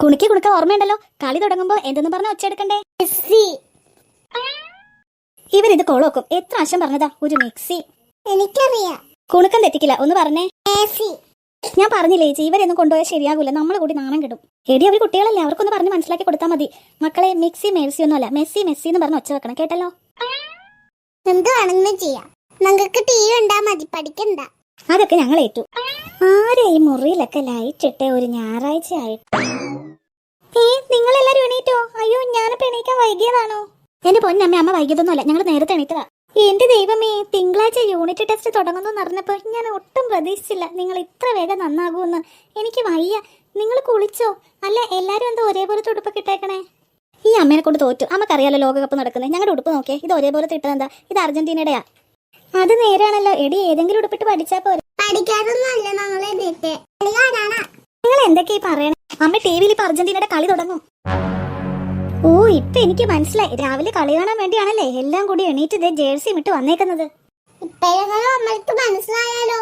കുണിക്ക് കുണുക്ക ഓർമ്മയുണ്ടല്ലോ, കളി തുടങ്ങുമ്പോ എന്തെന്ന് പറഞ്ഞ ഒച്ചെടുക്കണ്ടേ? ഇവരിത് കോളോക്കും. എത്ര ആശം പറഞ്ഞതാ ഒരു മിക്സി. എനിക്കറിയാം. കുണുക്കം തെറ്റിക്കില്ല, ഒന്ന് പറഞ്ഞേ. ഞാൻ പറഞ്ഞില്ലേ ചേച്ചി, ഇവരൊന്നും കൊണ്ടുപോയാൽ ശരിയാകൂല, നമ്മൾ കൂടി നാണം കിടും. എടി അവർ കുട്ടികളല്ലേ, അവർക്കൊന്ന് പറഞ്ഞ് മനസ്സിലാക്കി കൊടുത്താൽ മതി. മക്കളെ, മിക്സി മേഴ്സി ഒന്നുമല്ല, മെസ്സി മെസ്സി എന്ന് പറഞ്ഞ് ഒച്ച വെക്കണം, കേട്ടല്ലോ? എന്ത് വേണമെങ്കിലും ചെയ്യാം. നിങ്ങൾക്ക് TV ഉണ്ടാ മതി, പഠിക്കണ്ട. അതൊക്കെ ഞങ്ങൾ ഏറ്റു. ആരെ ഈ മുറിയിലൊക്കെ ലൈറ്റ് ഇട്ടേ ഒരു ഞായറാഴ്ച ആയിട്ട്. നിങ്ങളെല്ലാരും എണീറ്റോ? അയ്യോ, ഞാനിപ്പോ എണീക്കാൻ വൈകിയതാണോ? എന്റെ പൊന്നമ്മ, അമ്മ വൈകിയതൊന്നുമല്ല, ഞങ്ങൾ നേരത്തെ എണീറ്റതാ. എന്റെ ദൈവമേ, തിങ്കളാഴ്ച യൂണിറ്റ് ടെസ്റ്റ് തുടങ്ങുന്നു അറിഞ്ഞപ്പോ ഞാൻ ഒട്ടും പ്രതീക്ഷിച്ചില്ല നിങ്ങൾ ഇത്ര വേഗം നന്നാകുമെന്ന്. എനിക്ക് വയ്യ. നിങ്ങൾ കുളിച്ചോ? അല്ല, എല്ലാരും എന്താ ഒരേപോലത്തെ ഉടുപ്പൊക്കെ ഇട്ടേക്കണേ? ഈ അമ്മേനെ കൊണ്ട് തോറ്റു. അമ്മക്കറിയാലോ ലോകകപ്പ് നടക്കുന്നത്. ഞങ്ങളുടെ ഉടുപ്പ് നോക്കിയേ, ഇത് ഒരേപോലത്തെ ഇട്ടതെന്താ? ഇത് അർജന്റീനയുടെയാ. അത് നേരാണല്ലോ. എടി, ഏതെങ്കിലും ഉടുപ്പിട്ട് പഠിച്ചാ പോരെ. പഠിക്കാതൊന്നുമല്ല, നിങ്ങൾ എന്തൊക്കെയാ പറയണേ? അമ്മ ടിവിയിൽ ഇപ്പൊ അർജന്റീനയുടെ കളി തുടങ്ങും. ഓ, ഇപ്പൊ എനിക്ക് മനസ്സിലായി. രാവിലെ കളി കാണാൻ വേണ്ടിയാണല്ലേ എല്ലാം കൂടി എണീറ്റ് ജേഴ്സി ഇട്ട് വന്നേക്കുന്നത്. മനസ്സിലായാലോ?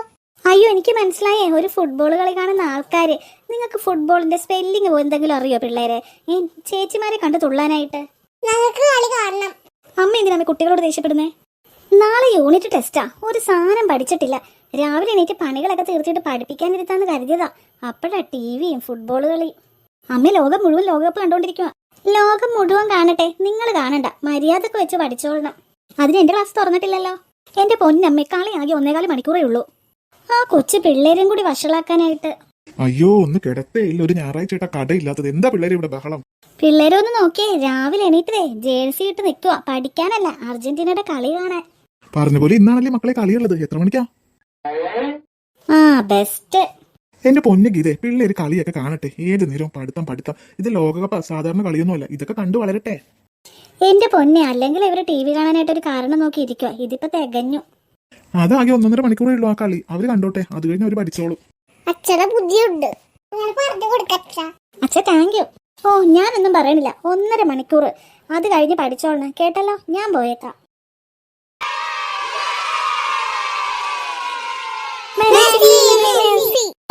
അയ്യോ, എനിക്ക് മനസ്സിലായേ. ഒരു ഫുട്ബോൾ കളി കാണുന്ന ആൾക്കാര്. നിങ്ങൾക്ക് ഫുട്ബോളിന്റെ സ്പെല്ലിംഗ് എന്തെങ്കിലും അറിയോ പിള്ളേരെ? ചേച്ചിമാരെ കണ്ടു തുള്ളാനായിട്ട്. ഞങ്ങൾക്ക് കളി കാണണം. അമ്മ എന്തിനാ കുട്ടികളോട് ദേഷ്യപ്പെടുന്നേ? നാളെ യൂണിറ്റ് ടെസ്റ്റാ. ഒരു സാധനം പഠിച്ചിട്ടില്ല. രാവിലെ എണീറ്റ് പണികളൊക്കെ തീർത്തിട്ട് പഠിപ്പിക്കാനിരുത്താന്ന് കരുതിയതാ. അപ്പോഴാ ടിവിയും ഫുട്ബോൾ കളി. അമ്മ ലോകം മുഴുവൻ ലോകകപ്പ് കണ്ടോണ്ടിരിക്കുക. ലോകം മുഴുവൻ കാണട്ടെ, നിങ്ങൾ കാണണ്ട. മര്യാദക്ക് വെച്ച് പഠിച്ചോളണം. അതിന് എന്റെ ക്ലാസ് തുറന്നിട്ടില്ലല്ലോ. എന്റെ പൊന്നമ്മ, കളിയാകെ 1.25 മണിക്കൂറേ ഉള്ളൂ. ആ കൊച്ചു പിള്ളേരും കൂടി വഷളാക്കാനായിട്ട്. അയ്യോ, ഒന്ന് കിടത്തേയില്ല. ഒരു ഞായറാഴ്ച കടയില്ലാത്തത് എന്താ പിള്ളേരെ ഇവിടെ ബഹളം? പിള്ളേരെ ഒന്ന് നോക്കിയേ, രാവിലെ എണീറ്റതേ ജേഴ്സി ഇട്ട് നിൽക്കുക. പഠിക്കാനല്ല, അർജന്റീനയുടെ കളി കാണാൻ. പറഞ്ഞ പോലെ ഇന്നാണല്ലേ മക്കളെ കളിയുള്ളത്. എത്ര മണിക്കാ? ആ, ബെസ്റ്റ്. എന്റെ പൊന്നു ഗീതേ, പിള്ളേര് കളിയൊക്കെ കാണട്ടെ. ഏത് നേരവും പഠിത്തം. ഇത് ലോകകപ്പ് സാധാരണ കളിയൊന്നുമല്ല. ഇതൊക്കെ കണ്ടു വളരട്ടെ. എന്റെ പൊന്നെ, അല്ലെങ്കിൽ ഇവര് TV കാണാനായിട്ട് ഒരു കാരണം നോക്കി ഇരിക്കുക. ഇതിപ്പോ തികഞ്ഞു. അതാകെ 1.5 മണിക്കൂറേ ഉള്ളൂ ആ കളി. അവര് കണ്ടോട്ടെ, അത് കഴിഞ്ഞ് അവര് പഠിച്ചോളൂ. അച്ഛനെ ബുദ്ധിയുണ്ട്. അച്ഛ, താങ്ക് യു. ഓ, ഞാനൊന്നും പറയണില്ല. 1.5 മണിക്കൂർ. അത് കഴിഞ്ഞ് പഠിച്ചോളണം, കേട്ടല്ലോ? ഞാൻ പോയേക്കാം.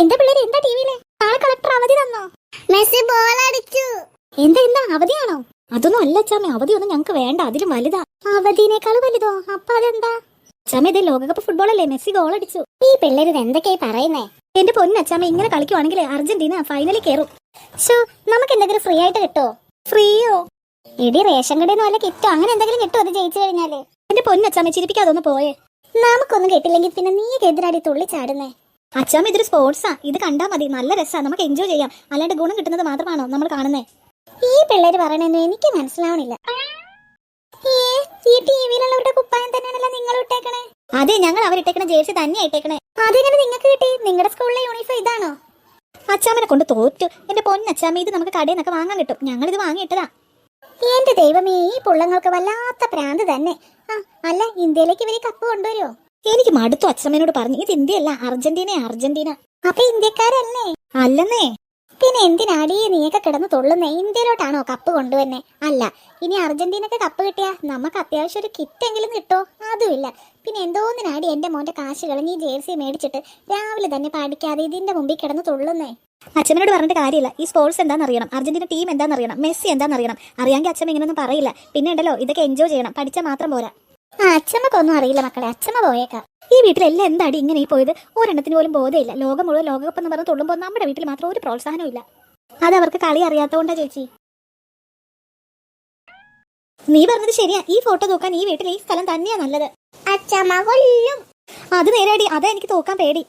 എന്റെ പിള്ളേര് എന്താ ടിവിയിലെ? നാളെ കളക്ടർ അവധി തന്നോ? മെസ്സി ബോൾ അടിച്ചു. എന്താ അവധിയാണോ? അതൊന്നും അല്ല അച്ചാമ്മ, അവധിയൊന്നും ഞങ്ങക്ക് വേണ്ട. അതിലും വലുതാ. അവധിനേക്കാൾ വലുതോ? അപ്പൊ അതെന്താ? അച്ചാമ്മ, ഇത് ലോകകപ്പ് ഫുട്ബോൾ അല്ലേ? മെസ്സി ഗോൾ അടിച്ചു. ഈ പിള്ളേര് എന്തൊക്കെയാ പറയുന്നേ? എന്റെ പൊന്നച്ചാമ്മ, ഇങ്ങനെ കളിക്കുവാണെങ്കിൽ അർജന്റീന ഫൈനലിൽ കയറും. നമുക്ക് എന്തെങ്കിലും ഫ്രീ ആയിട്ട് കിട്ടോ? ഫ്രീയോ? എടി, റേഷൻ കടയിൽ നിന്ന് വല്ല കിട്ടോ അങ്ങനെ എന്തെങ്കിലും കിട്ടോ അത് ജയിച്ചു കഴിഞ്ഞാല്? എന്റെ പൊന്നച്ചാമ്മ, ചിരിപ്പിക്കാതൊന്ന് പോയേ. നമുക്കൊന്നും കിട്ടില്ലെങ്കിൽ പിന്നെ നീ എതിരാടി തുള്ളി ചാടുന്നേ. അച്ചാമ്മ, ഇതൊരു സ്പോർട്സാ. ഇത് കണ്ടാ മതി. നല്ല രസാ. നമുക്ക് എൻജോയ് ചെയ്യാം. അല്ലാണ്ട് ഗുണം കിട്ടുന്നത് മാത്രമാണോ നമ്മൾ കാണുന്നേ? ഈ പിള്ളേര് പറയണെന്ന് എനിക്ക് മനസ്സിലാവണില്ല. ഈ ടിവിയിലുള്ളവരുടെ കുപ്പായം തന്നെയാണല്ലോ നിങ്ങൾ ഇട്ടേക്കണേ? അതെ, ഞങ്ങൾ അവരിട്ടേക്കണ ജേഴ്സി തന്നെയാ ഇട്ടേക്കണേ. അതെങ്ങനെ നിങ്ങൾക്ക് കിട്ടി? നിങ്ങളുടെ സ്കൂളിലെ യൂണിഫോം ഇതാണോ? അച്ചാമ്മനെ കൊണ്ട് തോറ്റു. എന്റെ പൊന്നച്ചാമ്മ, ഇത് നമുക്ക് കടയിൽ നിന്നൊക്കെ വാങ്ങാൻ കിട്ടും. ഞങ്ങളിത് വാങ്ങിയിട്ടതാ. എന്റെ ദൈവമേ, ഈ പുള്ളങ്ങൾക്ക് വല്ലാത്ത പ്രാന്ത് തന്നെ. അല്ല, ഇന്ത്യയിലേക്ക് ഇവര് കപ്പ് കൊണ്ടുവരുമോ? എനിക്ക് മടുത്തു. അച്ഛമ്മേനോട് പറഞ്ഞു, ഇത് ഇന്ത്യയല്ല, അർജന്റീന. അപ്പൊ ഇന്ത്യക്കാരല്ലേ? അല്ലെന്നേ. പിന്നെ എന്തിനാടി നീയൊക്കെ കിടന്ന് തുള്ളുന്നേ? ഇന്ത്യയിലോട്ടാണോ കപ്പ് കൊണ്ടുവന്നേ? അല്ല, ഇനി അർജന്റീനക്ക് കപ്പ് കിട്ടിയാ നമുക്ക് അത്യാവശ്യം ഒരു കിറ്റ് എങ്കിലും കിട്ടോ? അതുമില്ല. പിന്നെ എന്തോന്നിനാടി എന്റെ മോന്റെ കാശ് കളഞ്ഞ് ജേഴ്സി മേടിച്ചിട്ട് രാവിലെ തന്നെ പഠിക്കാതെ ഇതിന്റെ മുമ്പിൽ കിടന്ന് തുള്ളുന്നേ? അച്ഛനോട് പറഞ്ഞിട്ട് കാര്യമില്ല. ഈ സ്പോർട്സ് എന്താണെന്ന് അറിയണം. അർജന്റീന ടീം എന്താണെന്ന് അറിയണം. മെസ്സി എന്താണെന്ന് അറിയണം. അറിയാമെങ്കിൽ അച്ഛൻ ഇങ്ങനൊന്നും പറയില്ല. പിന്നെ ഉണ്ടല്ലോ, ഇതൊക്കെ എൻജോയ് ചെയ്യണം. പഠിച്ചാൽ മാത്രം പോരാ. അച്ഛമ്മക്കൊന്നും അറിയില്ല മക്കളെ. അച്ഛമ്മ പോയേക്കാം. ഈ വീട്ടിലെല്ലാം എന്താടി ഇങ്ങനെ ഈ പോയത്? ഒരെണ്ണത്തിന് പോലും ബോധമില്ല. ലോകം മുഴുവൻ ലോകകപ്പ് എന്ന് പറഞ്ഞ് തുള്ളുമ്പോൾ നമ്മുടെ വീട്ടിൽ മാത്രം ഒരു പ്രോത്സാഹനവും ഇല്ല. അതവർക്ക് കളി അറിയാത്തതുകൊണ്ടാ ചേച്ചി. നീ പറഞ്ഞത് ശരിയാ. ഈ ഫോട്ടോ തൂക്കാൻ ഈ വീട്ടിൽ ഈ സ്ഥലം തന്നെയാ നല്ലത്. അച്ഛമ്മ കൊല്ലും. അത് നേരാടി. അതാ എനിക്ക് തൂക്കാൻ പേടി.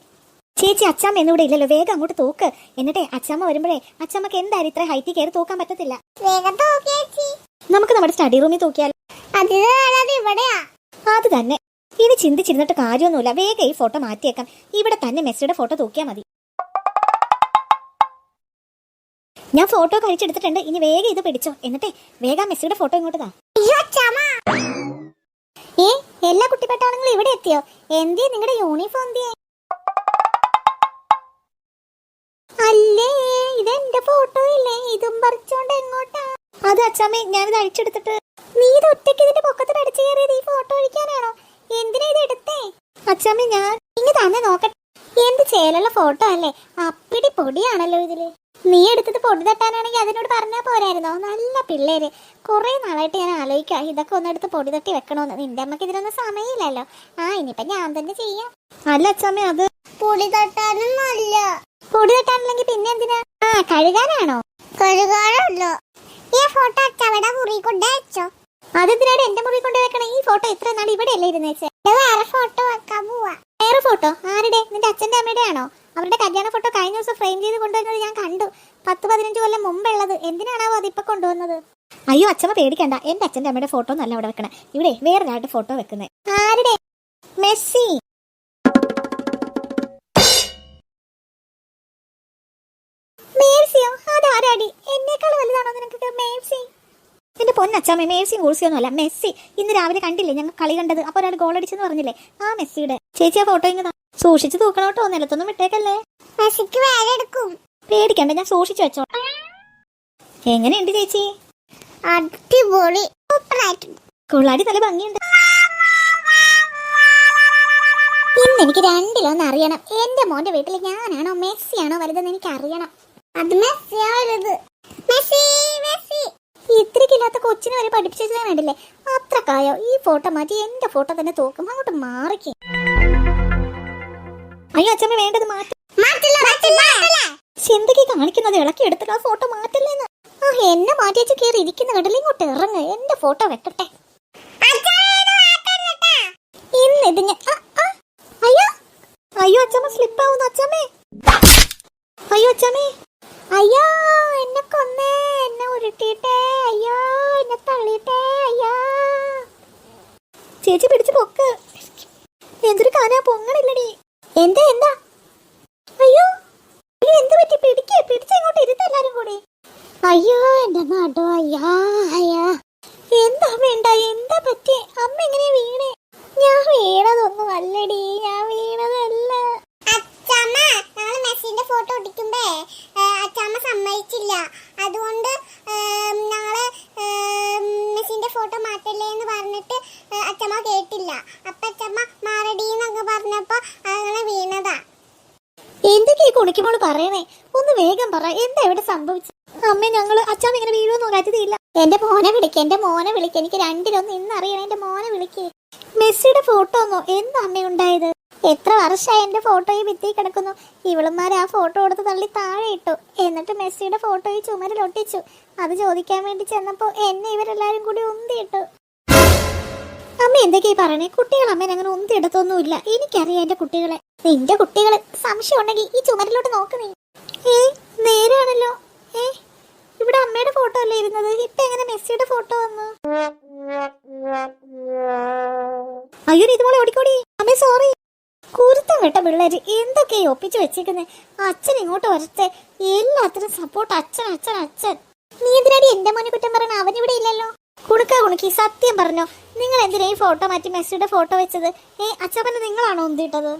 ചേച്ചി, അച്ഛമ്മ എന്നിവിടെ ഇല്ലല്ലോ. വേഗം അങ്ങോട്ട് തൂക്ക്. എന്നിട്ടേ അച്ഛമ്മ വരുമ്പോഴേ അച്ഛമ്മക്ക് എന്തായാലും ഇത്ര ഹൈറ്റിൽ കയറി തൂക്കാൻ പറ്റത്തില്ല. നമുക്ക് നമ്മുടെ സ്റ്റഡി റൂമിൽ തൂക്കിയാൽ അത് തന്നെ. ഇനി ചിന്തിച്ചിരുന്നിട്ട് കാര്യമൊന്നുമില്ല. വേഗം ഈ ഫോട്ടോ മാറ്റിയേക്കാം. ഇവിടെ തന്നെ മെസ്സിയുടെ ഫോട്ടോ തൂക്കിയാൽ മതി. ഞാൻ ഫോട്ടോ കഴിച്ചെടുത്തിട്ടുണ്ട്. ഇനി വേഗം ഇത് പിടിച്ചോ. എന്നിട്ടേ വേഗം മെസ്സിയുടെ ഫോട്ടോ ഇങ്ങോട്ട് താ. എല്ലാ കുട്ടിപ്പെട്ടാണെങ്കിലും ഇവിടെ എത്തിയോ? എന്തിയെ നിങ്ങളുടെ യൂണിഫോം എന്തിയെ? അല്ലേ, ഇതെന്റെ ഫോട്ടോ ഇല്ലേ? ഇതും പറിച്ചോണ്ട് എങ്ങോട്ടാ? അത് അച്ഛമ്മേ, ഞാനിത് അഴിച്ചെടുത്തിട്ട്. നീ ഇത് ഒറ്റയ്ക്ക് ഇതിന്റെ പൊക്കത്തിൽ അടിച്ചു കയറിയത് ഈ ഫോട്ടോ ഒഴിക്കാനാണോ? എന്തിനാ ഇത് എടുത്തേ? അച്ഛമ്മേ, ഞാൻ ഇങ്ങ് തന്നെ നോക്കട്ടെ. എന്ത് ചേലുള്ള ഫോട്ടോ അല്ലേ? അപ്പിടി പൊടിയാണല്ലോ ഇതില്. നീ എടുത്തത് പൊടി തട്ടാനാണെങ്കിൽ അതിനോട് പറഞ്ഞാൽ പോരായിരുന്നോ? നല്ല പിള്ളേര്. കുറെ നാളായിട്ട് ഞാൻ ആലോചിക്കുക ഇതൊക്കെ ഒന്നെടുത്ത് പൊടി തട്ടി വെക്കണോന്ന്. നിന്റെ അമ്മക്ക് ഇതിനൊന്നും സമയമില്ലല്ലോ. ഇനിയിപ്പൊ ഞാൻ തന്നെ ചെയ്യാം. അല്ല അച്ഛമ്മ, അത് പൊടി തട്ടാനൊന്നല്ല. പൊടി തട്ടാനില്ലെങ്കിൽ പിന്നെ എന്തിനാ? കഴുകാനാണോ? കഴുകാനല്ലോ. ഈ ഫോട്ടോ അച്ചവിടെ മുറി കൊണ്ട് വെച്ചോ. അതെന്തിനാണ് എന്റെ മുറി കൊണ്ട് വെക്കണം? ഈ ഫോട്ടോ ഇത്ര നാൾ ഇവിടെ അല്ലേ ഇരുന്നേച്ചേ? വേറെ ഫോട്ടോ വെക്കാൻ പോവാ. വേറെ ഫോട്ടോ? ആരുടെ? നിന്റെ അച്ഛന്റെ അമ്മയുടെ ആണോ? അവരുടെ കല്യാണ ഫോട്ടോ കഴിഞ്ഞ ദിവസം ഫ്രെയിം ചെയ്ത് കൊണ്ടുവരുന്നത് ഞാൻ കണ്ടു. 10-15 കൊല്ലം മുമ്പുള്ളത്. എന്തിനാണാവോ അതിപ്പോ കൊണ്ടുവന്നത്? അയ്യോ അച്ഛമ്മ പേടിക്കണ്ട, എന്റെ അച്ഛന്റെ അമ്മയുടെ ഫോട്ടോ ഒന്നല്ല അവിടെ വെക്കണേ. ഇവിടെ വേറൊരാളുടെ ഫോട്ടോ വെക്കുന്നേ. ആരുടെ? മെസ്സി. മേഴ്സിയോ? അതാരാടി? എന്നേക്കാൾ വലുതാണോ നിനക്ക് മേഴ്സി? എന്റെ പൊന്നച്ഛമ്മ, മേഴ്സിയും ഗോൾസിയൊന്നും അല്ല, മെസ്സി. ഇന്ന് രാവിലെ കണ്ടില്ലേ ഞങ്ങൾ കളി കണ്ടത്? അപ്പൊ ഒരാൾ ഗോൾ അടിച്ചെന്ന് പറഞ്ഞില്ലേ, ആ മെസ്സിയുടെ. ചേച്ചി ആ ഫോട്ടോ ഇങ്ങനെ സൂക്ഷിച്ചു തൂക്കണോട്ടോ, നിലത്തൊന്നും വിട്ടേക്കല്ലേ. മെസ്സിക്ക് വേറെ എടുക്കും. പേടിക്കണ്ട, ഞാൻ സൂക്ഷിച്ചു വെച്ചോ. എങ്ങനെയുണ്ട് ചേച്ചി? അടിപൊളി, സൂപ്പറായിട്ടുണ്ട്. കുള്ളാടി നല്ല ഭംഗിയുണ്ട്. ഇന്ന് എനിക്ക് രണ്ടിലൊന്ന് അറിയണം. എന്റെ മോന്റെ വീട്ടിൽ ഞാനാണോ മെസ്സിയാണോ വലുതെന്ന് എനിക്ക് അറിയണം. അത് മെസ്സിയാ വലുത്. Messi Messi. ഇത്രയ്ക്കില്ലാത്ത കൊച്ചിനെ വരെ പഠിപ്പിച്ചു കണ്ടില്ലേ? അത്രക്കായോ? ഈ ഫോട്ടോ മാറ്റി എന്റെ ഫോട്ടോ തന്നെ തൂക്കും. അങ്ങോട്ട് മാറിക്ക്. അയ്യോ അച്ഛമ്മ, വേണ്ടത് മാറ്റി. എന്തൊക്കെ കാണിക്കുന്നത്? ഇളക്കി എടുത്തിട്ട് ആ ഫോട്ടോ മാറ്റില്ലേന്ന്. എന്നെ മാറ്റി വെച്ച് കയറി ഇരിക്കുന്ന കണ്ടില്ല. ഇങ്ങോട്ട് ഇറങ്ങ്, എന്റെ ഫോട്ടോ വെക്കട്ടെ. ഇന്ന് ഇത് ഞാൻ അയ്യോ അയ്യോ അച്ഛമ്മ, സ്ലിപ്പാവുന്നു അച്ഛമ്മേ. അയ്യോ അച്ഛമ്മേ. അയ്യോ എന്നെ കൊന്നേ, എന്നെ ഉരുട്ടിയിട്ടേ, അയ്യോ എന്നെ തള്ളിയിട്ടേ, അയ്യോ. ചേച്ചി പിടിച്ചു പൊക്ക്. എന്തൊരു കാനാ, പൊങ്ങണില്ലടി. എന്താ എന്താ? അയ്യോ അയ്യോ, എന്ത് പറ്റി? പിടിച്ചെങ്ങോട്ട് ഇരുത്തെല്ലാരും കൂടി. അയ്യോ എന്റെ നടു, അയ്യോ അയ്യോ. എന്താ വേണ്ട? എന്താ പറ്റി? അമ്മ എങ്ങനെ വീണേ? ഞാൻ വീണതൊന്നും അല്ലടി, ഞാൻ വീണതല്ല. അച്ഛമ്മ ഞങ്ങള് മെസ്സിന്റെ ഫോട്ടോ ഒട്ടിക്കുമ്പേ അച്ഛമ്മ സമ്മതിച്ചില്ല. അതുകൊണ്ട് ഞങ്ങള് മെസ്സിന്റെ ഫോട്ടോ മാറ്റല്ലേ എന്ന് പറഞ്ഞിട്ട് അച്ഛമ്മ കേട്ടില്ല. അപ്പൊ അച്ഛമ്മ മാറടി എന്നൊക്കെ പറഞ്ഞപ്പോ അങ്ങനെ വീണതാ. എന്തൊക്കെയാ കുണിക്കുമ്പോൾ പറയണേ? ഒന്ന് വേഗം പറ, എന്താ ഇവിടെ സംഭവിച്ചത്? അമ്മേ, ഞങ്ങള് അച്ഛാമ്മ ഇങ്ങനെ വീഴുമെന്നോ കരുതിയില്ല. എന്റെ മോനെ വിളിക്ക്, എന്റെ മോനെ വിളിക്ക്. എനിക്ക് രണ്ടിലൊന്ന് ഇന്ന് അറിയണം. എന്റെ മോനെ വിളിക്ക്. മെസ്സിയുടെ ഫോട്ടോ ഒന്നോ? എന്താ അമ്മ ഉണ്ടായത്? എത്ര വർഷമായി എന്റെ ഫോട്ടോ ഈ ഭിത്തി കിടക്കുന്നു. ഇവളുമാർ ആ ഫോട്ടോ എടുത്ത് തള്ളി താഴെ ഇട്ടു. എന്നിട്ട് മെസ്സിയുടെ ഫോട്ടോ ഈ ചുമരിൽ ഒട്ടിച്ചു. അത് ചോദിക്കാൻ വേണ്ടി ചെന്നപ്പോ എന്നെ ഇവരെല്ലാരും കൂടി ഉന്തിയിട്ടു. അമ്മ എന്തൊക്കെയാ പറയണേ? കുട്ടികൾ അമ്മേനെ അങ്ങനെ ഉന്തിയെടുത്തൊന്നുമില്ല. എനിക്കറിയാം എന്റെ കുട്ടികളെ. നിന്റെ കുട്ടികള് സംശയം ഉണ്ടെങ്കിൽ ഈ ചുമരിലോട്ട് നോക്ക് നീ. നേരാണല്ലോ. ഇവിടെ അമ്മയുടെ ഫോട്ടോ അല്ലേ ഇരുന്നത്? ഇപ്പൊ എങ്ങനെ മെസ്സിയുടെ ഫോട്ടോ വന്നു? അയ്യോ ഇതുപോലെ ഓടിക്കോടി. അമ്മേ സോറി. കുരുത്തം കേട്ട പിള്ളേര് എന്തൊക്കെയാ ഒപ്പിച്ചു വെച്ചേക്കുന്നേ? അച്ഛൻ ഇങ്ങോട്ട് വരട്ടെ. എല്ലാത്തിനും സപ്പോർട്ട് അച്ഛൻ അച്ഛൻ അച്ഛൻ. നീ എന്തിനാടി എന്റെ മോനെ കുറ്റം പറയണ? അവനിവിടെ ഇല്ലല്ലോ. കുണുക്കി സത്യം പറഞ്ഞോ, നിങ്ങൾ എന്തിനാ ഈ ഫോട്ടോ മാറ്റി മെസ്സിയുടെ ഫോട്ടോ വെച്ചത്? അച്ഛപ്പനെ നിങ്ങളാണോ ഉന്തിയിട്ടത്?